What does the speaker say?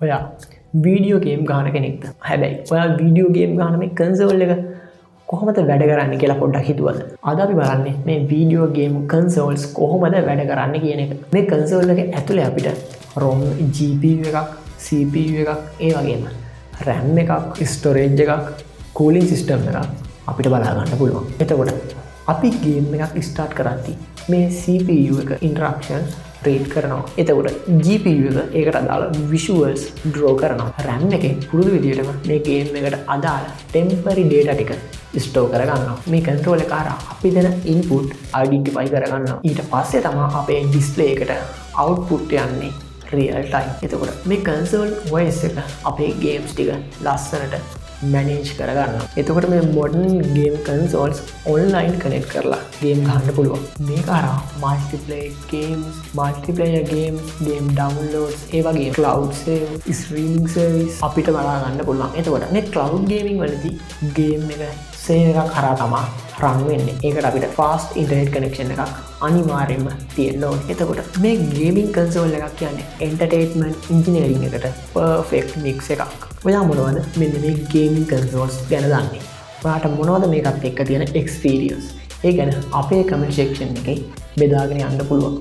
ඔයා video game ගහන කෙනෙක්ද? හැබැයි ඔයා වීඩියෝ ගේම් ගහන මේ කන්සෝල් එක කොහොමද වැඩ කරන්නේ කියලා පොඩ්ඩක් හිතුවද? අද අපි බලන්නේ මේ වීඩියෝ ගේම් කන්සෝල්ස් කොහොමද වැඩ කරන්නේ කියන එක. මේ කන්සෝල් එක ඇතුලේ අපිට ROM, GPU එකක්, CPU එකක්, ඒ වගේම RAM එකක්, storage එකක්, cooling system එකක් අපිට බලා ගන්න පුළුවන්. එතකොට අපි ගේම් එකක් ස්ටාර්ට් කරද්දී මේ CPU එක ඉන්ටරැක්ෂන් රීඩ් කරනවා. එතකොට GPU එක ඒකට අදාළ විෂුවල්ස් ඩ්‍රෝ කරනවා. RAM එකේ පුරුදු විදිහටම මේ ගේම් එකට අදාළ ටෙම්පරරි ඩේටා ටික ස්ටෝර් කරගන්නවා. මේ කන්ට්‍රෝල් එක අර අපි දෙන ඉන්පුට් අයිඩෙන්ටිෆයි කරගන්නවා. ඊට පස්සේ තමයි අපේ ඩිස්ප්ලේ එකට අවුට්පුට් යන්නේ රියල් ටයිම්. එතකොට මේ කන්සෝල් OS එක අපේ ගේම්ස් ටික ලස්සනට මැනේජ් කරගන්න. එතකොට මේ modern game consoles online connect කරලා ගේම් ගහන්න පුළුවන්. මේක අර multiplayer games, multiplayer games, game ඩවුන්ලෝඩ්ස්, ඒ වගේ ක්ලවුඩ් සේව්, ස්ට්‍රීමින් සර්විස් අපිට බලා ගන්න පුළුවන්. එතකොට මේ ක්ලවුඩ් ගේමින් වලදී ගේම් එක සේව් එකක් කරා තමයි රන් වෙන්නේ. ඒකට අපිට ෆාස්ට් ඉන්ටර්නෙට් කනෙක්ෂන් එකක් අනිවාර්යයෙන්ම තියෙන්න ඕනේ. එතකොට මේ ගේමින් කන්සෝල් එකක් කියන්නේ එන්ටර්ටේන්මන්ට් ඉන්ජිනියරින් එකට පර්ෆෙක්ට් මික්ස් එකක්. ඔයා මොනවද මෙන්න මේ ගේමින් කන්සෝල්ස් ගැන දන්නේ? ඔයාට මොනවද මේකත් එක්ක තියෙන එක්ස්පීරියන්ස්? ඒ ගැන අපේ කමෙන්ට් සෙක්ෂන් එකේ බෙදාගෙන යන්න පුළුවන්.